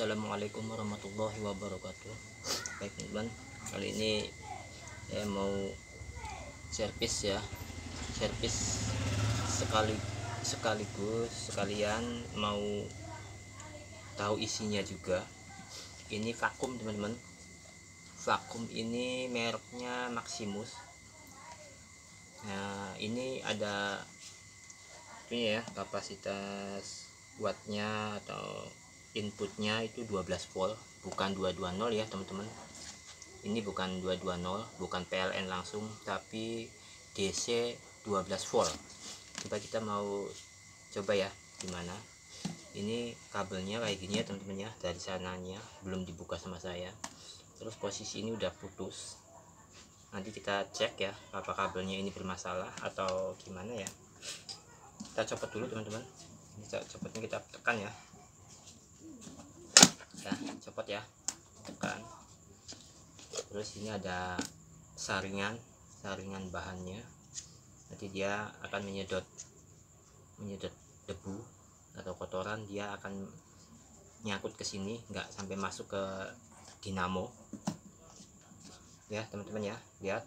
Assalamualaikum warahmatullahi wabarakatuh. Baik teman-teman, kali ini saya mau servis ya, servis sekalian mau tahu isinya juga. Ini vakum teman-teman, vakum ini mereknya Maximus. Nah ini ada ini ya, kapasitas wattnya atau inputnya itu 12 volt, bukan 220 ya teman-teman. Ini bukan 220, bukan PLN langsung, tapi DC 12 volt. Coba kita mau coba ya gimana. Ini kabelnya kayak gini ya teman-teman ya, dari sananya belum dibuka sama saya. Terus posisi ini udah putus. Nanti kita cek ya apa kabelnya ini bermasalah atau gimana ya. Kita copot dulu teman-teman. Ini copotnya kita tekan ya. Nah, copot ya, tekan. Terus ini ada saringan bahannya. Nanti dia akan menyedot debu atau kotoran, dia akan nyangkut ke sini, nggak sampai masuk ke dinamo ya teman-teman ya. Lihat,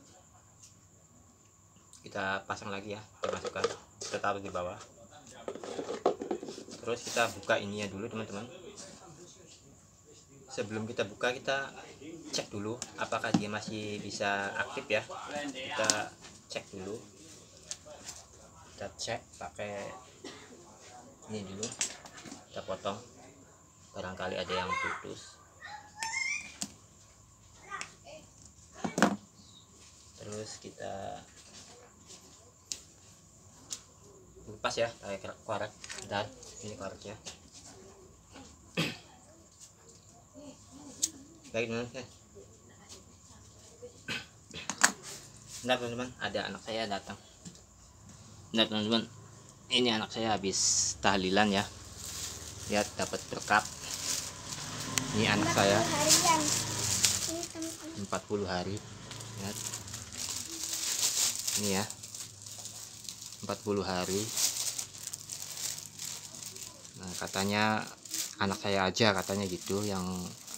kita pasang lagi ya, kita masukkan, kita taruh di bawah. Terus kita buka ininya dulu teman-teman. Sebelum kita buka, kita cek dulu apakah dia masih bisa aktif ya. Kita cek dulu, kita cek pakai ini dulu, kita potong, barangkali ada yang putus. Terus kita lepas ya pakai korek. Dan ini koreknya. Baik teman-teman, nah teman-teman, ada anak saya datang. Nah teman-teman, ini anak saya habis tahlilan ya. Lihat, dapat berkat. Ini anak saya 40 hari. Lihat, ini ya, 40 hari. Nah katanya anak saya aja, katanya gitu, yang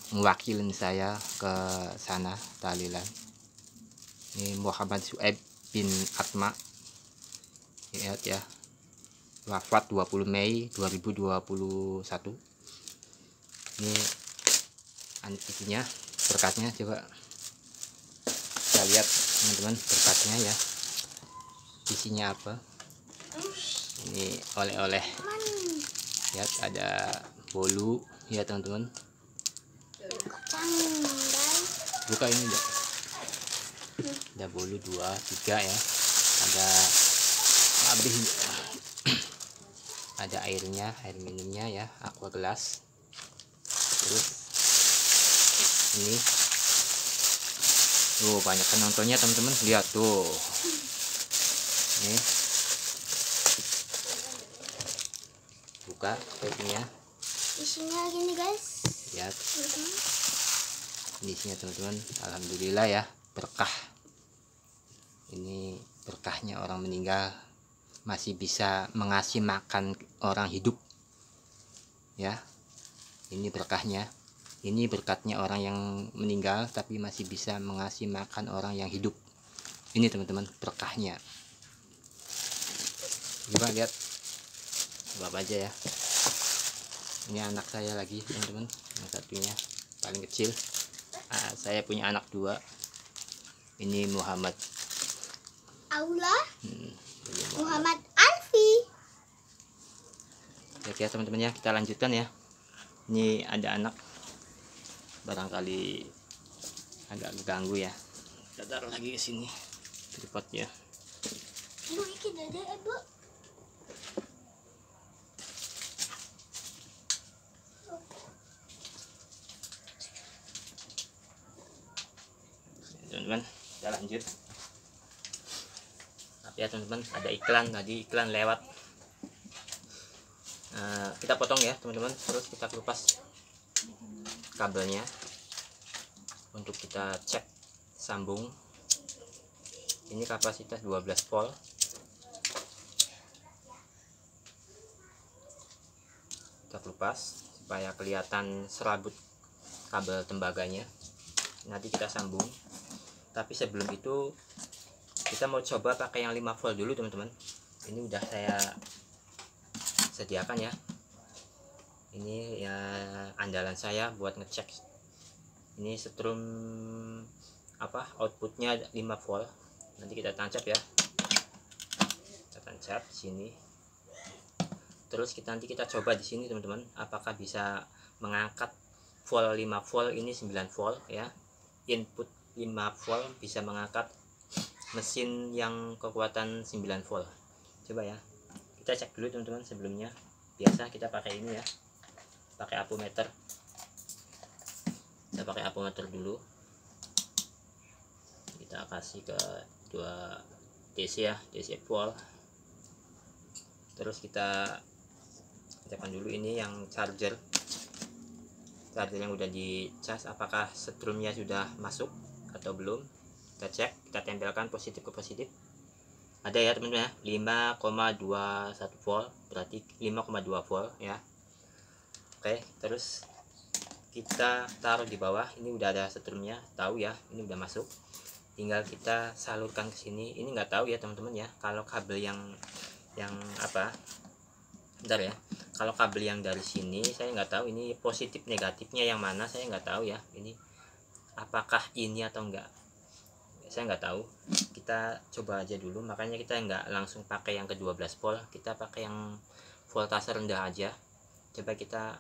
mewakilin saya ke sana tahlilan. Ini Muhammad Su'aib bin Atma. Lihat ya, wafat 20 Mei 2021. Ini isinya, berkatnya, coba kita lihat teman-teman berkatnya ya, isinya apa. Ini oleh-oleh, lihat ada bolu ya teman-teman. Buka ini deh. Ada bolu 2, 3 ya. Ada ada airnya, air minumnya ya, aqua gelas. Terus ini banyak penontonnya teman-teman, lihat tuh. Ini buka packingnya, isinya gini guys. lihat ini isinya teman-teman. Alhamdulillah ya, berkah. Ini berkahnya orang meninggal masih bisa mengasih makan orang hidup ya. Ini berkahnya, ini berkatnya orang yang meninggal tapi masih bisa mengasih makan orang yang hidup. Ini teman-teman berkahnya. Coba lihat, coba aja ya. Ini anak saya lagi teman-teman, yang satunya paling kecil. Saya punya anak 2. Ini Muhammad Aula, Muhammad Alfi. Lihat ya teman-teman ya, kita lanjutkan ya. Ini ada anak, barangkali agak ganggu ya. Kita taruh lagi ke sini tripodnya. Ibu iki dede ibu. Teman-teman, kita lanjut. Tapi ya teman-teman, ada iklan tadi, iklan lewat. Kita potong ya teman-teman. Terus kita kelupas kabelnya untuk kita cek sambung. Ini kapasitas 12 volt. Kita kelupas supaya kelihatan serabut kabel tembaganya. Nanti kita sambung, tapi sebelum itu kita mau coba pakai yang 5 volt dulu teman-teman. Ini udah saya sediakan ya, ini ya andalan saya buat ngecek. Ini setrum apa, outputnya 5 volt. Nanti kita tancap ya, kita tancap sini. Terus nanti kita coba di sini teman-teman, apakah bisa mengangkat volt 5 volt ini 9 volt ya. Input 5 volt bisa mengangkat mesin yang kekuatan 9 volt. Coba ya, kita cek dulu teman-teman. Sebelumnya biasa kita pakai ini ya, pakai ampermeter. Kita pakai ampermeter dulu, kita kasih ke 2 DC ya, DC volt. Terus kita tekan dulu ini yang charger yang udah dicas, apakah setrumnya sudah masuk atau belum. Kita cek, kita tempelkan positif ke positif, ada ya teman-teman ya, 5,21 volt, berarti 5,2 volt ya. Oke, terus kita taruh di bawah. Ini udah ada setrumnya, tahu ya, ini udah masuk. Tinggal kita salurkan ke sini. Ini nggak tahu ya teman-teman ya, kalau kabel yang apa, bentar ya, kalau kabel yang dari sini saya nggak tahu ini positif negatifnya yang mana, saya nggak tahu ya, ini apakah ini atau enggak, saya nggak tahu. Kita coba aja dulu, makanya kita nggak langsung pakai yang ke 12 volt, kita pakai yang voltase rendah aja. Coba kita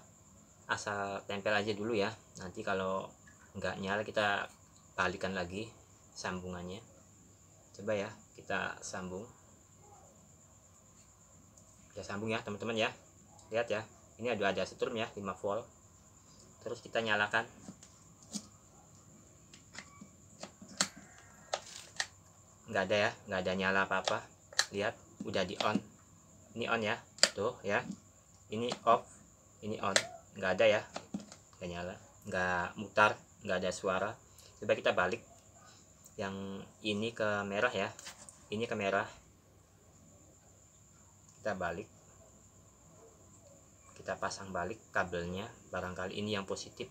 asal tempel aja dulu ya, nanti kalau nggak nyala kita balikan lagi sambungannya. Coba ya, kita sambung. Kita sambung ya teman-teman ya, lihat ya, ini ada setrum ya 5 volt. Terus kita nyalakan, nggak ada ya, nggak ada nyala apa-apa. Lihat, udah di on. Ini on ya, tuh ya, ini off, ini on, nggak ada ya, nggak nyala, nggak mutar, nggak ada suara. Coba kita balik, yang ini ke merah ya, ini ke merah. Kita balik, kita pasang balik kabelnya, barangkali ini yang positif.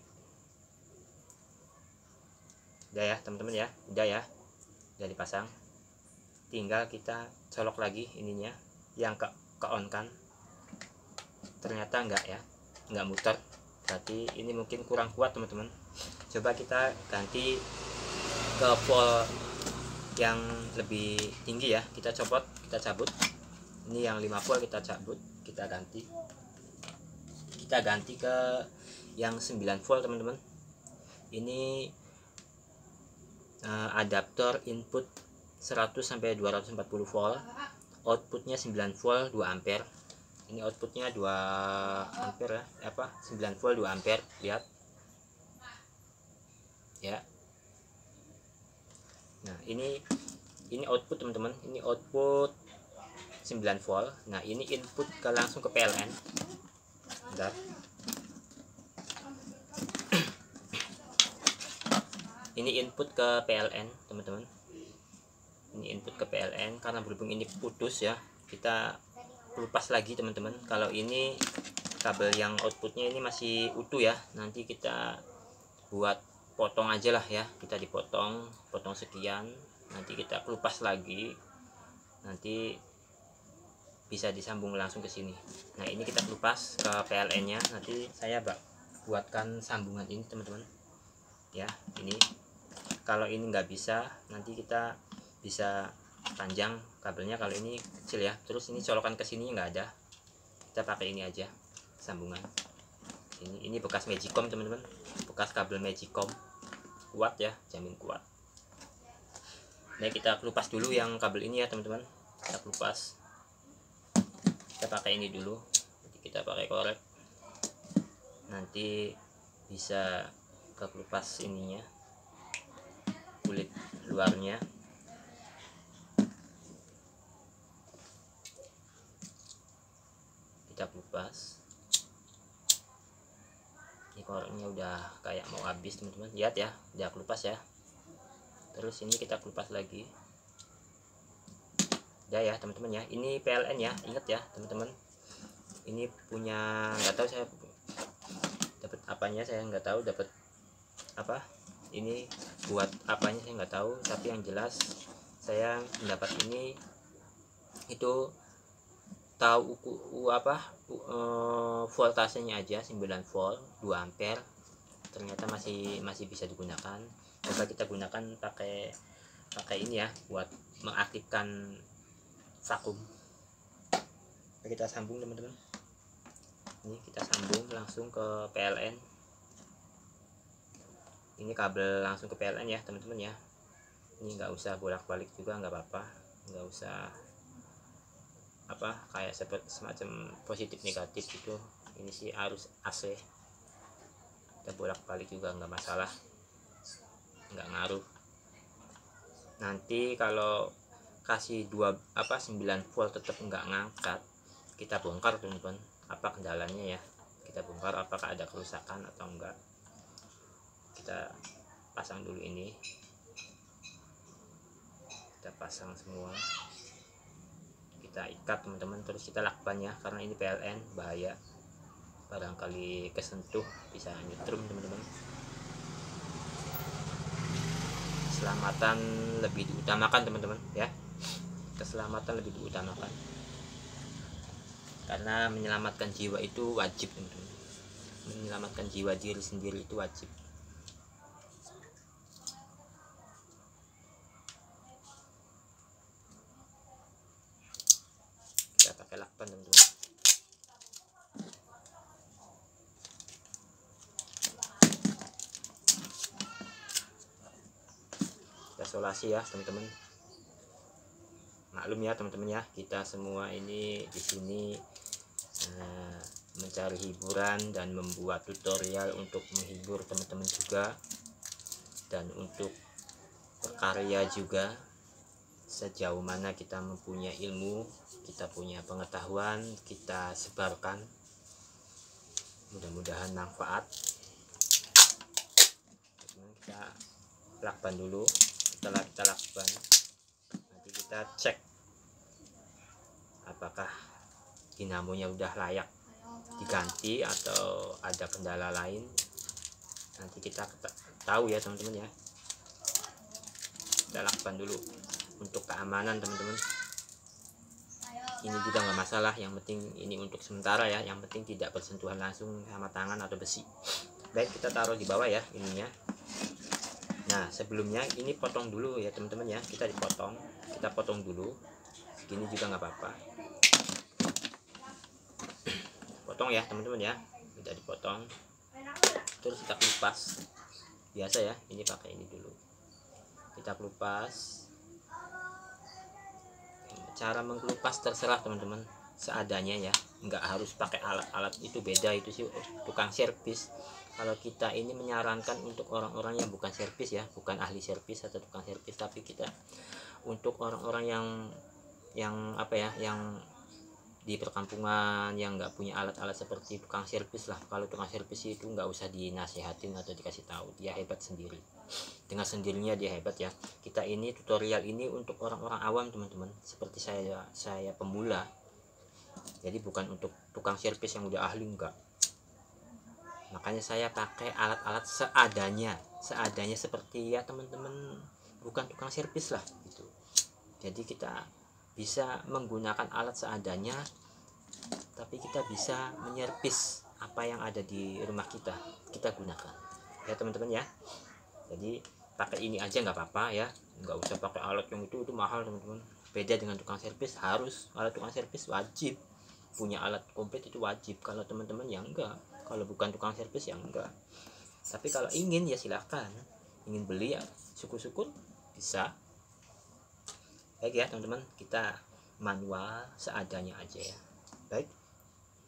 Udah ya teman-teman ya, udah dipasang. Tinggal kita colok lagi ininya yang ke on kan, ternyata enggak ya, enggak muter, berarti ini mungkin kurang kuat teman-teman. Coba kita ganti ke volt yang lebih tinggi ya, kita cabut. Ini yang 5 volt kita cabut, kita ganti ke yang 9 volt teman-teman. Ini adaptor input 100 sampai 240 volt, outputnya 9 volt 2 ampere. Ini outputnya 2 ampere ya, 9 volt 2 ampere, lihat ya. Nah ini output teman-teman, ini output 9 volt. Nah ini input langsung ke PLN. Bentar. Ini input ke PLN teman-teman, ini input ke PLN. Karena berhubung ini putus ya, kita lepas lagi teman-teman. Kalau ini kabel yang outputnya ini masih utuh ya, nanti kita buat potong aja lah ya, kita potong sekian, nanti kita kelupas lagi, nanti bisa disambung langsung ke sini. Nah ini kita kelupas ke PLN nya, nanti saya buatkan sambungan ini teman-teman ya. Ini kalau ini nggak bisa, nanti kita bisa panjang kabelnya. Kalau ini kecil ya, terus ini colokan ke sini nggak ada, kita pakai ini aja sambungan. Ini bekas Magicom teman-teman, bekas kabel Magicom, kuat ya, jamin kuat. Nah kita kelupas dulu yang kabel ini ya teman-teman, kita kelupas. Kita pakai ini dulu, nanti kita pakai korek, nanti bisa kelupas ininya, kulit luarnya. Kita kelupas. Ini koreknya udah kayak mau habis teman-teman, lihat ya, udah kelupas ya. Terus ini kita kelupas lagi. Udah ya teman-teman ya, ini PLN ya, ingat ya teman-teman, ini punya, nggak tahu saya apanya saya nggak tahu, dapat apa ini buat apanya saya nggak tahu, tapi yang jelas saya mendapat ini itu tahu voltasenya aja 9 volt 2 ampere, ternyata masih bisa digunakan. Coba kita gunakan pakai ini ya, buat mengaktifkan vakum. Kita sambung teman-teman, ini kita sambung langsung ke PLN, ini kabel langsung ke PLN ya teman-teman ya. Ini nggak usah bolak-balik juga, nggak apa-apa, nggak usah kayak seperti semacam positif negatif gitu. Ini sih arus AC, kita bolak-balik juga nggak masalah, nggak ngaruh. Nanti kalau kasih 9 volt tetap nggak ngangkat, kita bongkar teman-teman, apa kendalanya ya, kita bongkar apakah ada kerusakan atau enggak. Kita pasang dulu ini, kita pasang semua, kita ikat teman-teman, terus kita lakban ya, karena ini PLN bahaya, barangkali kesentuh bisa nyetrum teman-teman. Keselamatan lebih diutamakan teman-teman ya, keselamatan lebih diutamakan, karena menyelamatkan jiwa itu wajib teman-teman, menyelamatkan jiwa diri sendiri itu wajib. Kita pakai lakban teman-teman. Isolasi ya teman-teman, maklum ya teman-teman ya, kita semua ini di sini mencari hiburan dan membuat tutorial untuk menghibur teman-teman juga, dan untuk berkarya juga. Sejauh mana kita mempunyai ilmu, kita punya pengetahuan, kita sebarkan, mudah-mudahan manfaat. Kita lakban dulu, setelah kita lakban nanti kita cek apakah dinamonya udah layak diganti atau ada kendala lain, nanti kita tahu ya teman-teman ya. Kita lakban dulu untuk keamanan teman-teman, ini juga nggak masalah, yang penting ini untuk sementara ya, yang penting tidak bersentuhan langsung sama tangan atau besi. Baik, kita taruh di bawah ya ininya. Nah sebelumnya ini potong dulu ya teman-teman ya, kita potong dulu, segini juga nggak apa-apa, potong ya teman-teman ya, kita dipotong, terus kita kelupas biasa ya, ini pakai ini dulu, kita kelupas. Cara mengkelupas terserah teman-teman, seadanya ya, nggak harus pakai alat-alat, itu beda, itu sih tukang servis. Kalau kita ini menyarankan untuk orang-orang yang bukan servis ya, bukan ahli servis atau tukang servis, tapi kita untuk orang-orang yang apa ya, yang di perkampungan yang nggak punya alat-alat seperti tukang servis lah. Kalau tukang servis itu nggak usah dinasihatin atau dikasih tahu, dia hebat sendiri, dengan sendirinya dia hebat ya. Kita ini tutorial ini untuk orang-orang awam teman-teman, seperti saya pemula, jadi bukan untuk tukang servis yang udah ahli, enggak. Makanya saya pakai alat-alat seadanya seperti ya teman-teman, bukan tukang servis lah gitu. Jadi kita bisa menggunakan alat seadanya, tapi kita bisa menyervis apa yang ada di rumah kita gunakan ya teman-teman ya. Jadi pakai ini aja nggak apa-apa ya, nggak usah pakai alat yang itu mahal teman-teman. Beda dengan tukang servis, harus alat tukang servis wajib punya alat komplit, itu wajib. Kalau teman-teman yang enggak, kalau bukan tukang servis ya enggak. Tapi kalau ingin ya silahkan, ingin beli ya syukur-syukur bisa. Baik ya teman-teman, kita manual seadanya aja ya. Baik,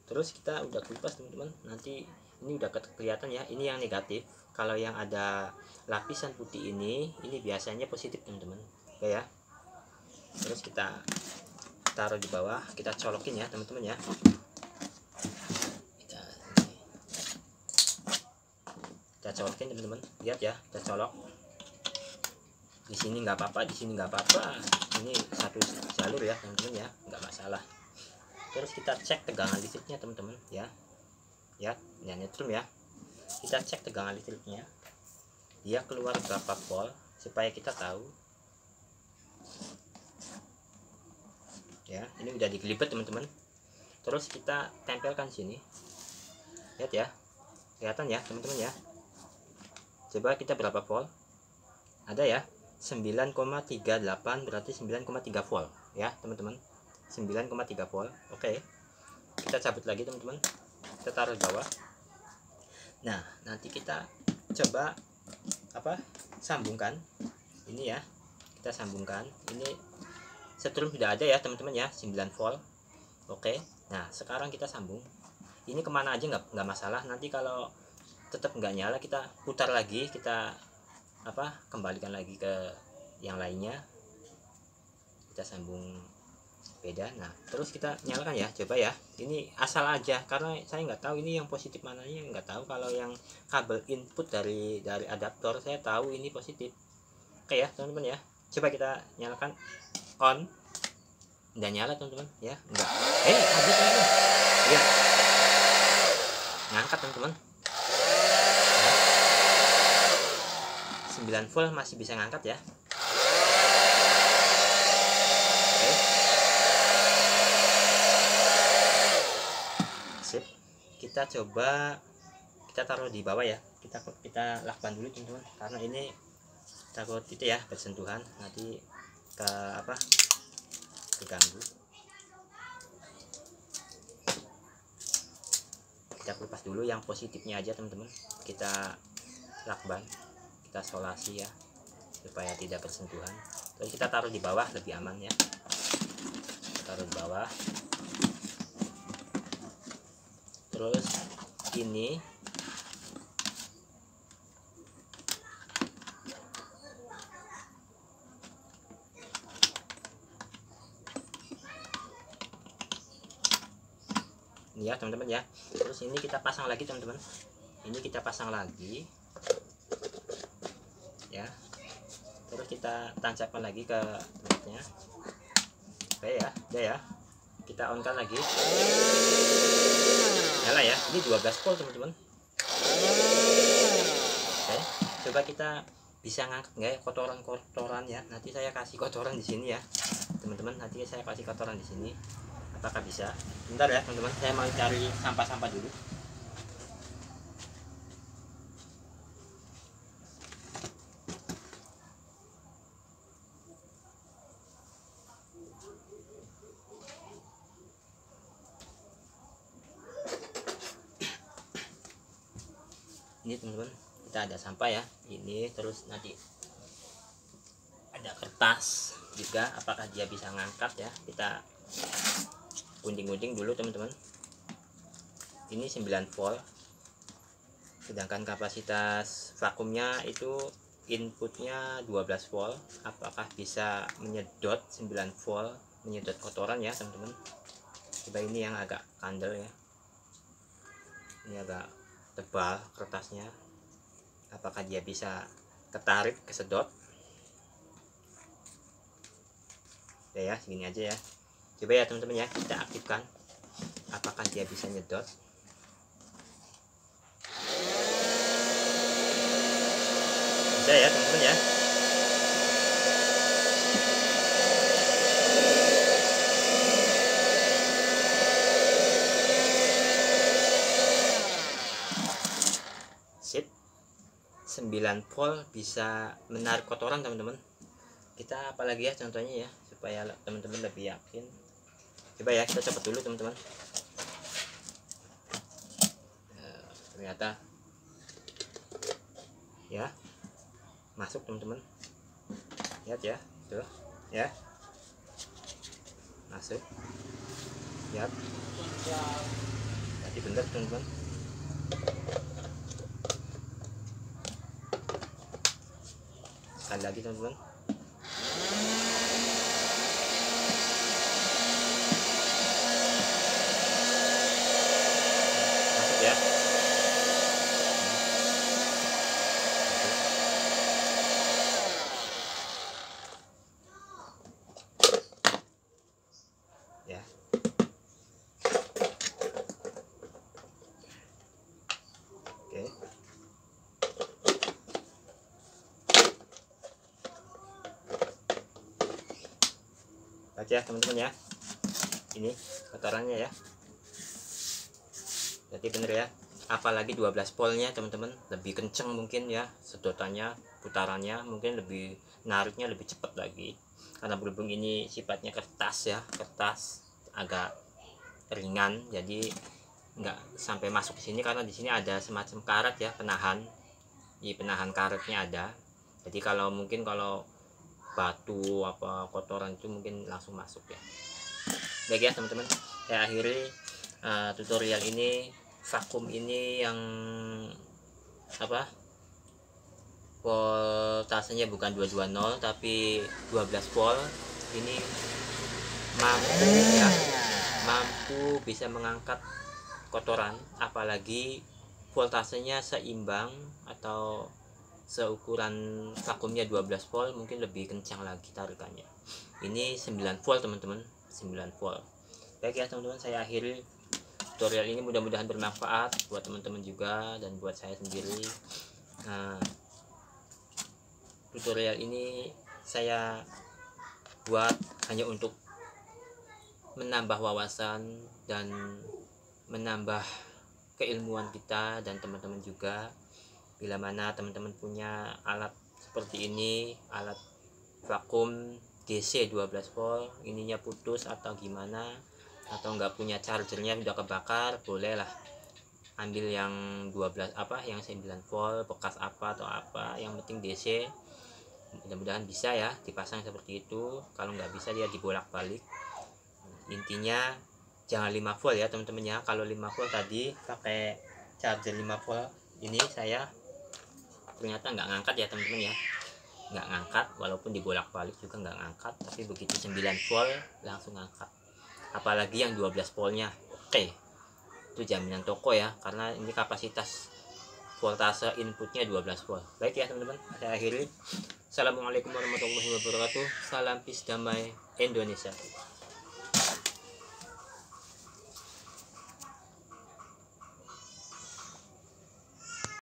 terus kita udah kupas teman-teman, nanti ini udah kelihatan ya, ini yang negatif. Kalau yang ada lapisan putih ini biasanya positif teman-teman ya. Terus kita taruh di bawah, kita colokin ya teman-teman ya. Kita colokin teman-teman, lihat ya, kita colok. Di sini nggak apa-apa, di sini nggak apa-apa, ini satu jalur ya teman-teman ya, nggak masalah. Terus kita cek tegangan listriknya teman-teman ya, nyetrum ya. kita cek tegangan listriknya, dia keluar berapa volt supaya kita tahu. Ya, ini udah digelibet teman-teman. Terus kita tempelkan sini. Lihat ya, kelihatan ya teman-teman ya. Coba kita berapa volt? Ada ya, 9,38, berarti 9,3 volt ya teman-teman. 9,3 volt. Oke, kita cabut lagi teman-teman, kita taruh di bawah. Nah, nanti kita coba sambungkan ini ya, kita sambungkan ini. Setrum sudah ada ya teman-teman ya, 9 volt. Oke, nah sekarang kita sambung ini kemana aja nggak masalah. Nanti kalau tetap nggak nyala, kita putar lagi, kita kembalikan lagi ke yang lainnya, kita sambung beda. Nah terus kita nyalakan ya, coba ya, ini asal aja karena saya nggak tahu ini yang positif mananya, nggak tahu. Kalau yang kabel input dari adaptor saya tahu ini positif. Oke ya teman-teman ya, coba kita nyalakan on. Udah nyala teman-teman ya, enggak kaget lagi ya, ngangkat teman-teman. 9 volt masih bisa ngangkat ya. Oke, sip. Kita coba kita taruh di bawah ya, kita lakban dulu teman-teman, karena ini takut itu ya bersentuhan nanti terganggu. Kita kupas dulu yang positifnya aja teman-teman, kita lakban, kita solasi ya supaya tidak bersentuhan. Terus kita taruh di bawah lebih aman ya, kita taruh di bawah. Terus ini ya teman-teman ya. Terus ini kita pasang lagi teman-teman, ini kita pasang lagi ya. Terus kita tancapkan lagi ke tempatnya. Oke ya, udah ya, kita on kan lagi, nyala ya. Ini 12 volt teman-teman. Oke, coba kita bisa ngangkat nggak ya kotoran ya. Nanti saya kasih kotoran di sini ya teman-teman, nanti saya kasih kotoran di sini. Apakah bisa? Bentar ya teman-teman, saya mau cari sampah-sampah dulu. Ini teman-teman, kita ada sampah ya ini. Terus nanti ada kertas juga, apakah dia bisa ngangkat ya, kita gunting-gunting dulu teman-teman. Ini 9 volt, sedangkan kapasitas vakumnya itu inputnya 12 volt. Apakah bisa menyedot 9 volt, menyedot kotoran ya teman-teman. Coba ini yang agak kandel ya, ini agak tebal kertasnya, apakah dia bisa ketarik, kesedot ya. Segini aja ya, coba ya teman-teman ya, kita aktifkan apakah dia bisa nyedot. Bisa ya teman-teman ya. Sip, 9 volt bisa menarik kotoran teman-teman. Kita apalagi ya contohnya ya, supaya teman-teman lebih yakin. Coba ya, kita coba dulu teman-teman. Ternyata ya masuk teman-teman, lihat ya, tuh ya, masuk, lihat, jadi bener teman-teman. Sekali lagi teman-teman. Masuk ya. Ya. Oke. Baik ya teman-teman ya, ini kotorannya ya, jadi bener ya. Apalagi 12 voltnya teman-teman, lebih kenceng mungkin ya sedotannya, putarannya mungkin lebih, nariknya lebih cepat lagi, karena berhubung ini sifatnya kertas ya, kertas agak ringan, jadi nggak sampai masuk ke sini, karena di sini ada semacam karet ya, penahan, di penahan karetnya ada. Jadi kalau mungkin kalau batu apa kotoran itu mungkin langsung masuk ya. Baik ya teman-teman, saya akhiri tutorial ini. Vakum ini yang apa, voltasenya bukan 220 tapi 12 volt, ini mampu ya, mampu bisa mengangkat kotoran, apalagi voltasenya seimbang atau seukuran vakumnya 12 volt, mungkin lebih kencang lagi tarikannya. Ini 9 volt teman-teman, 9 volt. Baik ya teman-teman, saya akhiri tutorial ini, mudah-mudahan bermanfaat buat teman-teman juga dan buat saya sendiri. Nah, tutorial ini saya buat hanya untuk menambah wawasan dan menambah keilmuan kita dan teman-teman juga. Bila mana teman-teman punya alat seperti ini, alat vakum DC 12 volt, ininya putus atau gimana, atau nggak punya chargernya udah kebakar, bolehlah ambil yang 12 apa, yang 9 volt bekas apa atau apa, yang penting DC. Mudah-mudahan bisa ya dipasang seperti itu. Kalau nggak bisa dia dibolak-balik. Intinya jangan 5 volt ya teman-teman ya. Kalau 5 volt tadi pakai charger 5 volt, ini saya ternyata nggak ngangkat ya teman-teman ya, nggak ngangkat, walaupun dibolak-balik juga nggak ngangkat. Tapi begitu 9 volt langsung ngangkat, apalagi yang 12 voltnya. Oke, itu jaminan toko ya, karena ini kapasitas voltase inputnya 12 volt. Baik ya teman-teman, saya akhiri. Assalamualaikum warahmatullahi wabarakatuh. Salam peace damai Indonesia.